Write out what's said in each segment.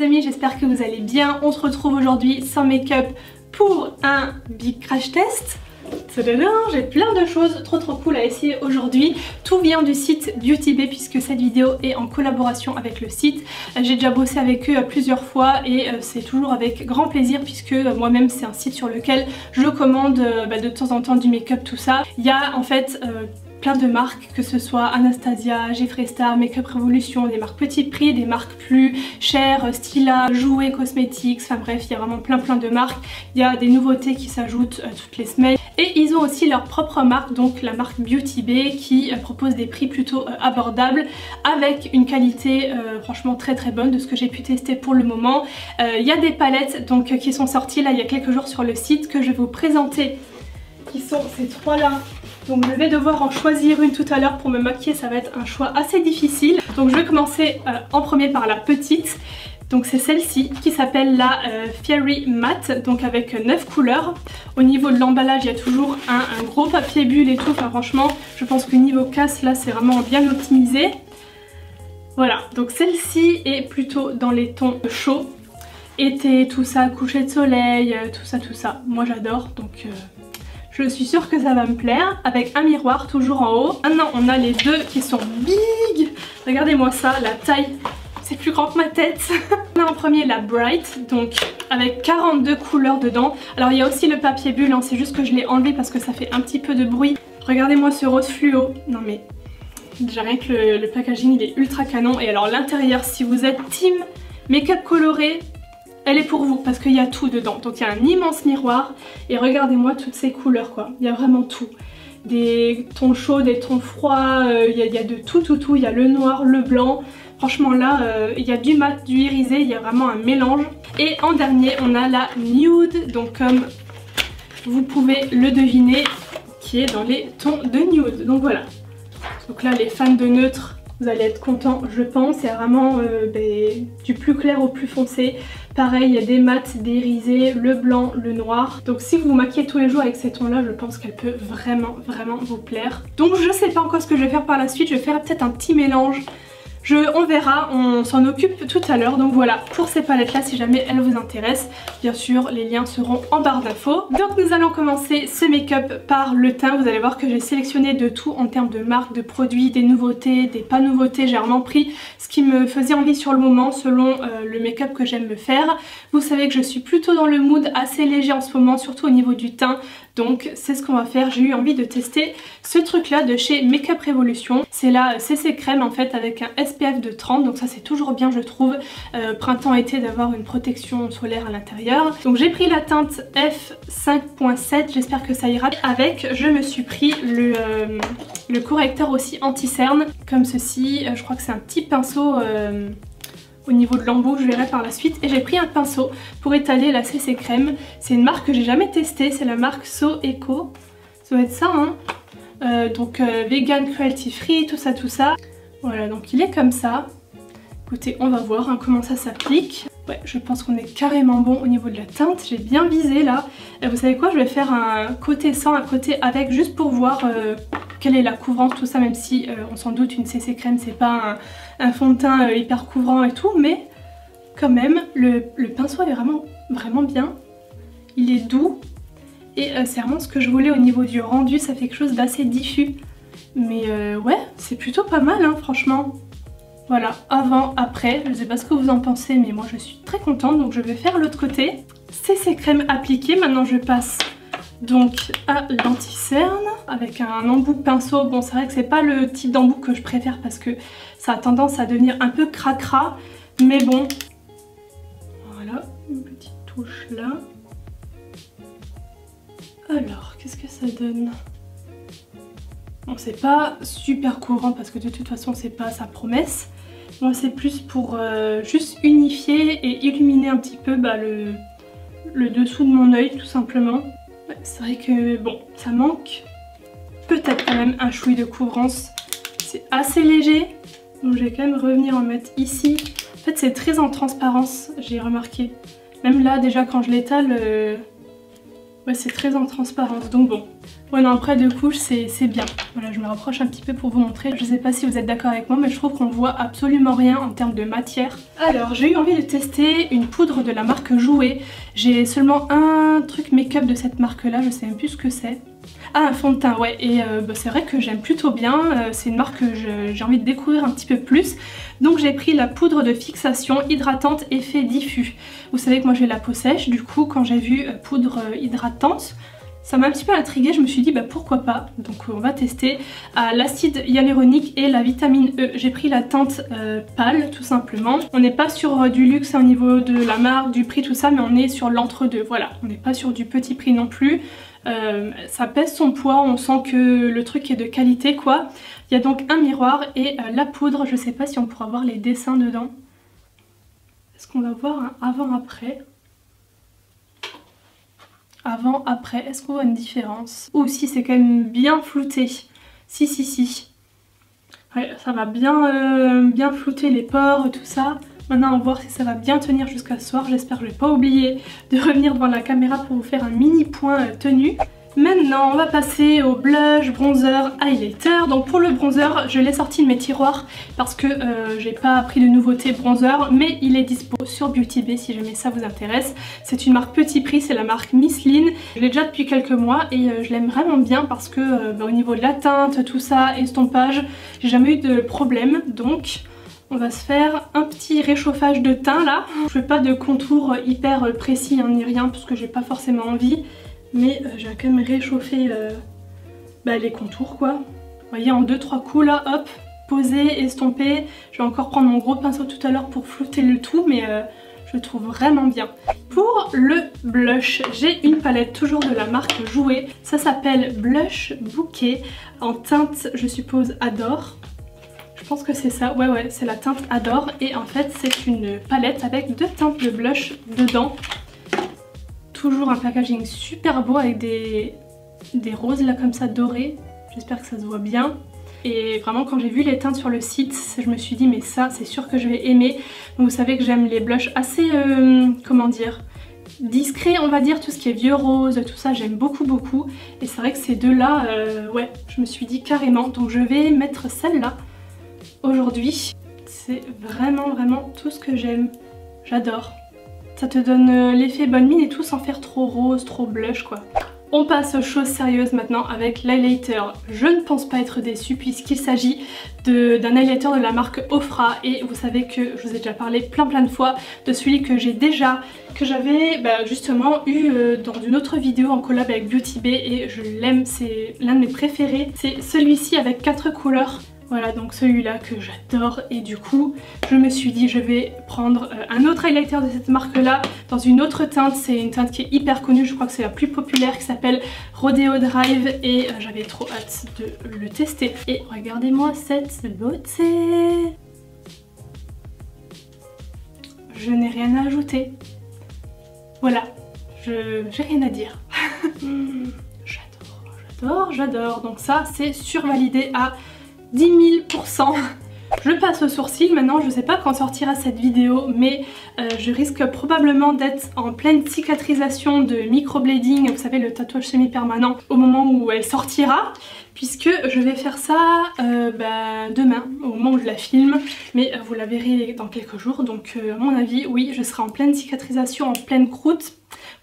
amis, j'espère que vous allez bien. On se retrouve aujourd'hui sans make-up pour un big crash test. J'ai plein de choses trop cool à essayer aujourd'hui. Tout vient du site Beauty Bay puisque cette vidéo est en collaboration avec le site. J'ai déjà bossé avec eux plusieurs fois et c'est toujours avec grand plaisir puisque moi-même c'est un site sur lequel je commande de temps en temps du make-up, tout ça. Il y a en fait plein de marques, que ce soit Anastasia, Jeffree Star, Make-up Revolution, des marques petit prix, des marques plus chères, Stila, Jouer Cosmetics, enfin bref, il y a vraiment plein de marques. Il y a des nouveautés qui s'ajoutent toutes les semaines. Et ils ont aussi leur propre marque, donc la marque Beauty Bay, qui propose des prix plutôt abordables, avec une qualité franchement très bonne de ce que j'ai pu tester pour le moment. Il y a des palettes donc qui sont sorties là il y a quelques jours sur le site que je vais vous présenter, qui sont ces trois là. Donc je vais devoir en choisir une tout à l'heure pour me maquiller, ça va être un choix assez difficile. Donc je vais commencer en premier par la petite. Donc c'est celle-ci qui s'appelle la Fairy Matte, donc avec 9 couleurs. Au niveau de l'emballage, il y a toujours un gros papier bulle et tout. Enfin franchement, je pense que niveau casse là, c'est vraiment bien optimisé. Voilà, donc celle-ci est plutôt dans les tons chauds. Été, tout ça, coucher de soleil, tout ça. Moi j'adore, donc je suis sûre que ça va me plaire. Avec un miroir toujours en haut. Maintenant on a les deux qui sont big. Regardez-moi ça, la taille, c'est plus grand que ma tête. On a en premier la Bright, donc avec 42 couleurs dedans. Alors il y a aussi le papier bulle, hein, c'est juste que je l'ai enlevé parce que ça fait un petit peu de bruit. Regardez-moi ce rose fluo. Non mais déjà rien que le packaging il est ultra canon. Et alors l'intérieur, si vous êtes team make-up coloré, elle est pour vous parce qu'il y a tout dedans. Donc il y a un immense miroir et regardez-moi toutes ces couleurs quoi. Il y a vraiment tout. Des tons chauds, des tons froids, il y a de tout. Il y a le noir, le blanc. Franchement là, il y a du mat, du irisé, il y a vraiment un mélange. Et en dernier, on a la nude. Donc comme vous pouvez le deviner, qui est dans les tons de nude. Donc voilà. Donc là, les fans de neutre, vous allez être contents, je pense. Il y a vraiment du plus clair au plus foncé. Pareil, il y a des mats, des irisés, le blanc, le noir. Donc si vous vous maquillez tous les jours avec ces tons là, je pense qu'elle peut vraiment vous plaire. Donc je sais pas encore ce que je vais faire par la suite. Je vais faire peut-être un petit mélange. On verra, on s'en occupe tout à l'heure. Donc voilà, pour ces palettes là, si jamais elles vous intéressent, bien sûr les liens seront en barre d'infos. Donc nous allons commencer ce make-up par le teint. Vous allez voir que j'ai sélectionné de tout en termes de marques, de produits, des nouveautés, des pas nouveautés. J'ai vraiment pris ce qui me faisait envie sur le moment selon le make-up que j'aime me faire. Vous savez que je suis plutôt dans le mood assez léger en ce moment, surtout au niveau du teint. Donc c'est ce qu'on va faire. J'ai eu envie de tester ce truc là de chez Make-up Revolution. C'est la CC crème en fait avec un SPF de 30, donc ça c'est toujours bien je trouve, printemps-été, d'avoir une protection solaire à l'intérieur. Donc j'ai pris la teinte F5.7, j'espère que ça ira. Avec, je me suis pris le correcteur aussi anti-cerne comme ceci. Je crois que c'est un petit pinceau au niveau de l'embout, je verrai par la suite. Et j'ai pris un pinceau pour étaler la CC crème. C'est une marque que j'ai jamais testée, c'est la marque So Eco. Ça doit être ça hein. Donc vegan, cruelty free, tout ça. Voilà, donc il est comme ça. Écoutez, on va voir hein, comment ça s'applique. Ouais, je pense qu'on est carrément bon au niveau de la teinte. J'ai bien visé là. Et vous savez quoi, je vais faire un côté sans, un côté avec, juste pour voir quelle est la couvrance, tout ça, même si on s'en doute, une CC crème c'est pas un fond de teint hyper couvrant et tout, mais quand même le pinceau est vraiment bien. Il est doux et c'est vraiment ce que je voulais au niveau du rendu. Ça fait quelque chose d'assez diffus, mais ouais, c'est plutôt pas mal hein, franchement. Voilà, avant, après, je sais pas ce que vous en pensez, mais moi je suis très contente. Donc je vais faire l'autre côté. CC crème appliquée. Maintenant je passe donc à l'anti-cerne avec un embout pinceau. Bon, c'est vrai que c'est pas le type d'embout que je préfère parce que ça a tendance à devenir un peu cracra, mais bon. Voilà, une petite touche là. Alors, qu'est-ce que ça donne? Bon, c'est pas super courant parce que de toute façon c'est pas sa promesse. Moi c'est plus pour juste unifier et illuminer un petit peu le dessous de mon œil tout simplement. Ouais, c'est vrai que bon, ça manque peut-être quand même un chouï de couvrance. C'est assez léger, donc je vais quand même revenir en mettre ici. En fait c'est très en transparence, j'ai remarqué. Même là déjà quand je l'étale, Ouais, c'est très en transparence, donc bon. Ouais, non, après 2 couches, c'est bien. Voilà, je me rapproche un petit peu pour vous montrer. Je sais pas si vous êtes d'accord avec moi, mais je trouve qu'on voit absolument rien en termes de matière. Alors, j'ai eu envie de tester une poudre de la marque Jouer. J'ai seulement un truc make-up de cette marque-là, je sais même plus ce que c'est. Ah, un fond de teint, ouais, et c'est vrai que j'aime plutôt bien, c'est une marque que j'ai envie de découvrir un petit peu plus. Donc j'ai pris la poudre de fixation hydratante effet diffus. Vous savez que moi j'ai la peau sèche, du coup quand j'ai vu poudre hydratante, ça m'a un petit peu intriguée, je me suis dit bah pourquoi pas. Donc on va tester l'acide hyaluronique et la vitamine E. J'ai pris la teinte pâle tout simplement. On n'est pas sur du luxe au niveau de la marque, du prix, tout ça, mais on est sur l'entre-deux, voilà. On n'est pas sur du petit prix non plus. Ça pèse son poids, on sent que le truc est de qualité quoi. Il y a donc un miroir et la poudre, je sais pas si on pourra voir les dessins dedans. Est-ce qu'on va voir un avant-après? Avant-après, est-ce qu'on voit une différence? Ou si c'est quand même bien flouté. Si. Ouais, ça va bien flouter les pores, tout ça. Maintenant on va voir si ça va bien tenir jusqu'à ce soir. J'espère que je vais pas oublier de revenir devant la caméra pour vous faire un mini point tenue. Maintenant on va passer au blush, bronzer, highlighter. Donc pour le bronzer je l'ai sorti de mes tiroirs parce que j'ai pas pris de nouveauté bronzer, mais il est dispo sur Beauty Bay si jamais ça vous intéresse. C'est une marque petit prix, c'est la marque Miss Lynn. Je l'ai déjà depuis quelques mois et je l'aime vraiment bien parce que au niveau de la teinte, tout ça, estompage, j'ai jamais eu de problème. Donc on va se faire un petit réchauffage de teint là. Je fais pas de contour hyper précis hein, ni rien parce que j'ai pas forcément envie. Mais je vais quand même réchauffer les contours quoi. Vous voyez en 2-3 coups là, hop, poser, estomper. Je vais encore prendre mon gros pinceau tout à l'heure pour flouter le tout, mais je le trouve vraiment bien. Pour le blush, j'ai une palette toujours de la marque Jouer. Ça s'appelle Blush Bouquet en teinte, je suppose, Adore. Je pense que c'est ça, ouais, c'est la teinte Adore. Et en fait, c'est une palette avec 2 teintes de blush dedans. Toujours un packaging super beau avec des roses là comme ça dorées. J'espère que ça se voit bien. Et vraiment quand j'ai vu les teintes sur le site, je me suis dit mais ça c'est sûr que je vais aimer. Donc, vous savez que j'aime les blushs assez, comment dire, discrets on va dire, tout ce qui est vieux rose, tout ça j'aime beaucoup. Et c'est vrai que ces deux là, ouais, je me suis dit carrément. Donc je vais mettre celle-là aujourd'hui. C'est vraiment tout ce que j'aime. J'adore. Ça te donne l'effet bonne mine et tout sans faire trop rose, trop blush quoi. On passe aux choses sérieuses maintenant avec l'highlighter. Je ne pense pas être déçue puisqu'il s'agit d'un highlighter de la marque Ofra. Et vous savez que je vous ai déjà parlé plein de fois de celui que j'avais justement eu dans une autre vidéo en collab avec Beauty Bay. Et je l'aime, c'est l'un de mes préférés. C'est celui-ci avec 4 couleurs. Voilà, donc celui-là que j'adore et du coup je me suis dit je vais prendre un autre highlighter de cette marque là dans une autre teinte. C'est une teinte qui est hyper connue, je crois que c'est la plus populaire, qui s'appelle Rodeo Drive et j'avais trop hâte de le tester. Et regardez-moi cette beauté. Je n'ai rien à ajouter. Voilà, j'ai rien à dire. J'adore. Donc ça c'est survalidé à 10 000%. Je passe au sourcil maintenant, je sais pas quand sortira cette vidéo mais je risque probablement d'être en pleine cicatrisation de microblading, vous savez le tatouage semi-permanent, au moment où elle sortira, puisque je vais faire ça demain, au moment où je la filme, mais vous la verrez dans quelques jours, donc à mon avis oui je serai en pleine cicatrisation, en pleine croûte.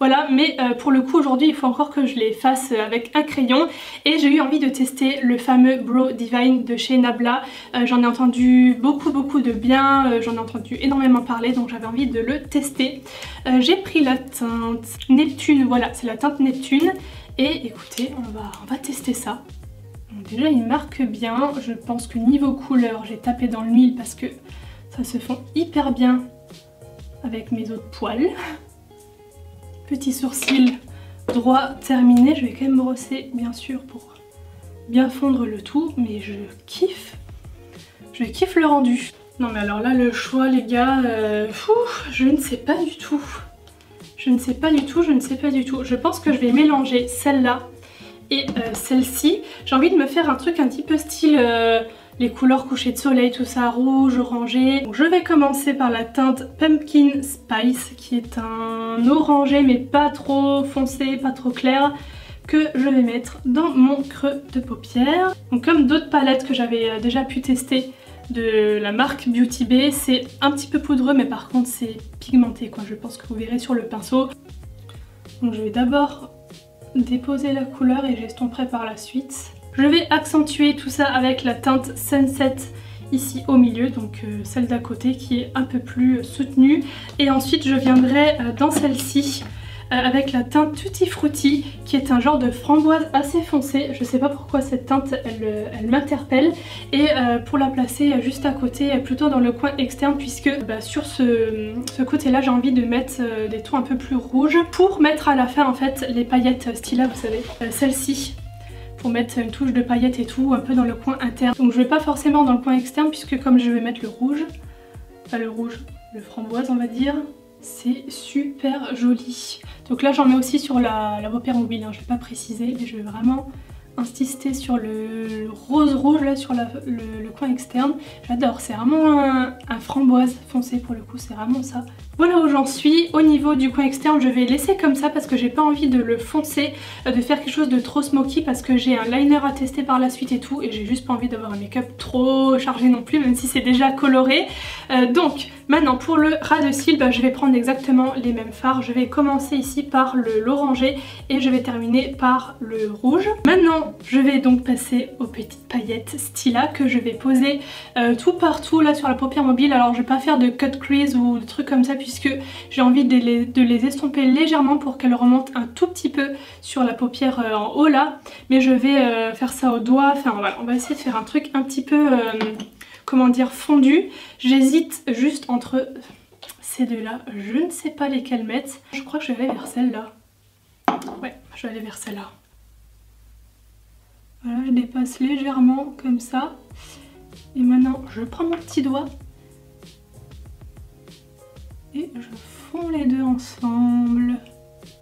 Voilà, mais pour le coup aujourd'hui il faut encore que je les fasse avec un crayon et j'ai eu envie de tester le fameux Brow Divine de chez Nabla. J'en ai entendu beaucoup de bien, j'en ai entendu énormément parler donc j'avais envie de le tester. J'ai pris la teinte Neptune, voilà c'est la teinte Neptune et écoutez on va tester ça. Donc déjà il marque bien, je pense que niveau couleur j'ai tapé dans le mille parce que ça se fond hyper bien avec mes autres poils. Petit sourcil droit terminé, je vais quand même brosser bien sûr pour bien fondre le tout, mais je kiffe le rendu. Non mais alors là le choix les gars, je ne sais pas du tout. Je pense que je vais mélanger celle-là et celle-ci. J'ai envie de me faire un truc un petit peu style les couleurs coucher de soleil, tout ça, rouge, orangé. Donc je vais commencer par la teinte Pumpkin Spice qui est un orangé mais pas trop foncé, pas trop clair, que je vais mettre dans mon creux de paupières. Donc comme d'autres palettes que j'avais déjà pu tester de la marque Beauty Bay, c'est un petit peu poudreux mais par contre c'est pigmenté quoi, je pense que vous verrez sur le pinceau. Donc je vais d'abord déposer la couleur et j'estomperai par la suite. Je vais accentuer tout ça avec la teinte Sunset ici au milieu, donc celle d'à côté qui est un peu plus soutenue. Et ensuite je viendrai dans celle-ci avec la teinte Tutti Frutti qui est un genre de framboise assez foncé. Je sais pas pourquoi cette teinte elle m'interpelle. Et pour la placer juste à côté, plutôt dans le coin externe, puisque sur ce côté là j'ai envie de mettre des tons un peu plus rouges pour mettre à la fin en fait les paillettes Stila, vous savez, celle-ci, pour mettre une touche de paillettes et tout un peu dans le coin interne. Donc je vais pas forcément dans le coin externe puisque comme je vais mettre le rouge, le framboise on va dire, c'est super joli. Donc là j'en mets aussi sur la paupière mobile, hein, je vais pas préciser, mais je vais vraiment insister sur le rose rouge là sur le coin externe. J'adore, c'est vraiment un framboise foncé pour le coup, c'est vraiment ça. Voilà où j'en suis. Au niveau du coin externe je vais laisser comme ça parce que j'ai pas envie de le foncer, de faire quelque chose de trop smoky parce que j'ai un liner à tester par la suite et tout, et j'ai juste pas envie d'avoir un make-up trop chargé non plus, même si c'est déjà coloré. Donc maintenant pour le ras de cils, je vais prendre exactement les mêmes fards. Je vais commencer ici par l'orangé et je vais terminer par le rouge. Maintenant je vais donc passer aux petites paillettes Stila que je vais poser tout partout là sur la paupière mobile. Alors je vais pas faire de cut crease ou de trucs comme ça puisque j'ai envie de les estomper légèrement pour qu'elles remontent un tout petit peu sur la paupière en haut là, mais je vais faire ça au doigt. Enfin voilà, on va essayer de faire un truc un petit peu comment dire, fondu. J'hésite juste entre ces deux là, je ne sais pas lesquelles mettre. Je crois que je vais aller vers celle-là. Ouais, je vais aller vers celle-là. Voilà, je dépasse légèrement comme ça. Et maintenant, je prends mon petit doigt et je fonds les deux ensemble.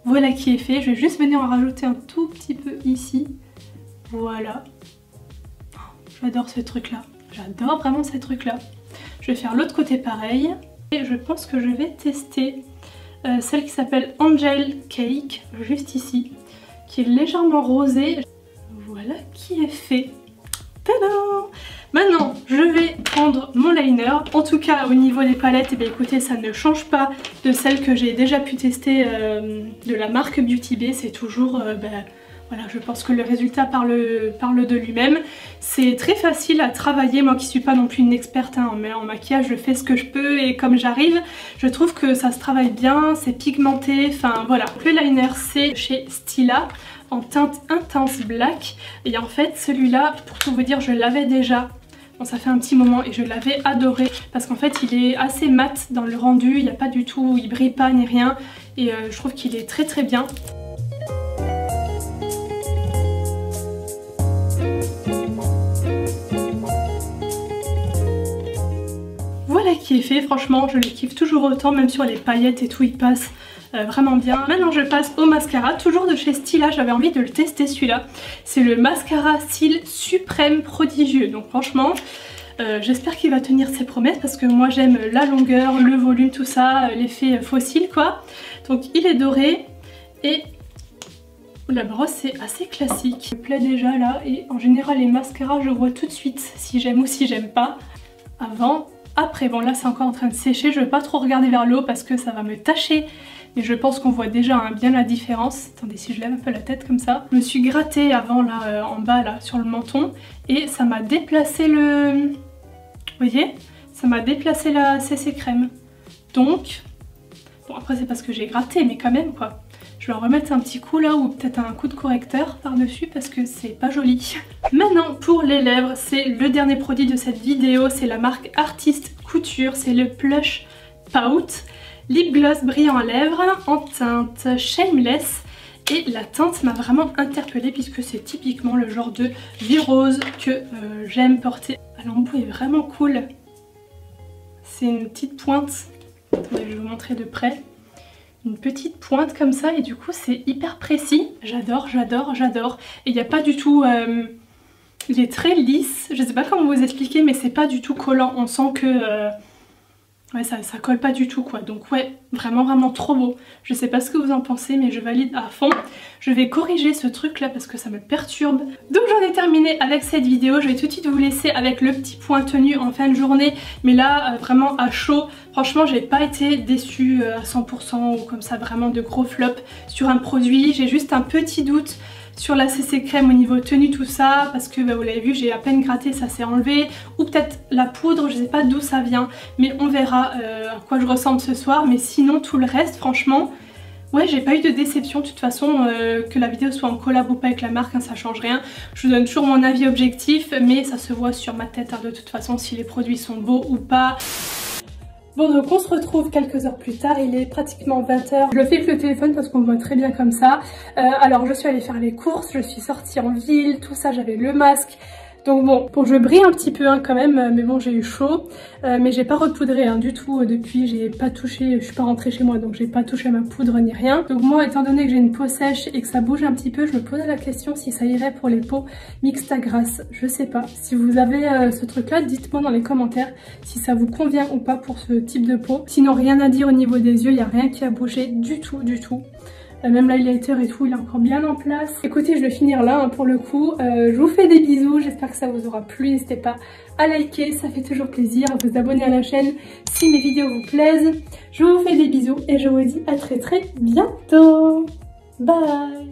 Voilà qui est fait. Je vais juste venir en rajouter un tout petit peu ici. Voilà. J'adore ce truc là. J'adore vraiment ces trucs là. Je vais faire l'autre côté pareil. Et je pense que je vais tester celle qui s'appelle Angel Cake, juste ici, qui est légèrement rosée. Voilà qui est fait. Tadam! Maintenant, je vais prendre mon liner. En tout cas, au niveau des palettes, écoutez, ça ne change pas de celle que j'ai déjà pu tester de la marque Beauty Bay. C'est toujours... voilà, je pense que le résultat parle de lui-même. C'est très facile à travailler, moi qui suis pas non plus une experte en maquillage, je fais ce que je peux et comme j'arrive. Je trouve que ça se travaille bien, c'est pigmenté, enfin voilà. Le liner c'est chez Stila en teinte Intense Black. Et en fait celui-là, pour tout vous dire, je l'avais déjà. Bon, ça fait un petit moment et je l'avais adoré parce qu'en fait il est assez mat dans le rendu, il n'y a pas du tout, il brille pas ni rien. Et je trouve qu'il est très très bien. Voilà qui est fait, franchement je le kiffe toujours autant, même sur les paillettes et tout il passe vraiment bien. Maintenant je passe au mascara, toujours de chez Stila, j'avais envie de le tester celui-là. C'est le mascara cils suprême prodigieux, donc franchement j'espère qu'il va tenir ses promesses parce que moi j'aime la longueur, le volume, tout ça, l'effet fossile quoi. Donc il est doré et la brosse c'est assez classique. Il me plaît déjà là et en général les mascaras je vois tout de suite si j'aime ou si j'aime pas. Avant, après, bon là c'est encore en train de sécher, je vais pas trop regarder vers le haut parce que ça va me tacher. Mais je pense qu'on voit déjà bien la différence. Attendez, si je lève un peu la tête comme ça. Je me suis grattée avant là, en bas là, sur le menton. Et ça m'a déplacé le... Vous voyez? Ça m'a déplacé la CC crème. Donc, bon après c'est parce que j'ai gratté, mais quand même quoi. Je vais en remettre un petit coup là ou peut-être un coup de correcteur par dessus parce que c'est pas joli. Maintenant pour les lèvres, c'est le dernier produit de cette vidéo, c'est la marque Artist Couture, c'est le Plush Pout Lip Gloss brillant à lèvres en teinte Shameless. Et la teinte m'a vraiment interpellée puisque c'est typiquement le genre de vie rose que j'aime porter. L'embout est vraiment cool. C'est une petite pointe. Attendez, je vais vous montrer de près. Une petite pointe comme ça et du coup c'est hyper précis. J'adore, j'adore, j'adore. Et il n'y a pas du tout Il est très lisse, je sais pas comment vous expliquer mais c'est pas du tout collant, on sent que ouais ça colle pas du tout quoi, donc ouais vraiment trop beau. Je sais pas ce que vous en pensez mais je valide à fond. Je vais corriger ce truc là parce que ça me perturbe. Donc j'en ai terminé avec cette vidéo, je vais tout de suite vous laisser avec le petit point tenue en fin de journée, mais là vraiment à chaud. Franchement j'ai pas été déçue à 100% ou comme ça vraiment de gros flops sur un produit, j'ai juste un petit doute sur la CC crème au niveau tenue tout ça parce que vous l'avez vu j'ai à peine gratté, ça s'est enlevé, ou peut-être la poudre, je sais pas d'où ça vient mais on verra à quoi je ressemble ce soir. Mais sinon tout le reste franchement ouais j'ai pas eu de déception de toute façon, que la vidéo soit en collab ou pas avec la marque hein, ça change rien, je vous donne toujours mon avis objectif mais ça se voit sur ma tête hein, de toute façon si les produits sont beaux ou pas. Bon donc on se retrouve quelques heures plus tard, il est pratiquement 20 h. Je le fais avec le téléphone parce qu'on me voit très bien comme ça. Alors je suis allée faire les courses, je suis sortie en ville, tout ça, j'avais le masque. Donc bon, je brille un petit peu hein, quand même, mais bon j'ai eu chaud. Mais j'ai pas repoudré hein, du tout depuis, j'ai pas touché, je suis pas rentrée chez moi donc j'ai pas touché ma poudre ni rien. Donc moi étant donné que j'ai une peau sèche et que ça bouge un petit peu, je me posais la question si ça irait pour les peaux mixtes à grasse. Je sais pas, si vous avez ce truc là, dites-moi dans les commentaires si ça vous convient ou pas pour ce type de peau. Sinon rien à dire au niveau des yeux, il y a rien qui a bougé du tout. Même l'highlighter et tout, il est encore bien en place. Écoutez, je vais finir là hein, pour le coup. Je vous fais des bisous, j'espère que ça vous aura plu. N'hésitez pas à liker, ça fait toujours plaisir. À vous abonner à la chaîne si mes vidéos vous plaisent. Je vous fais des bisous et je vous dis à très bientôt. Bye.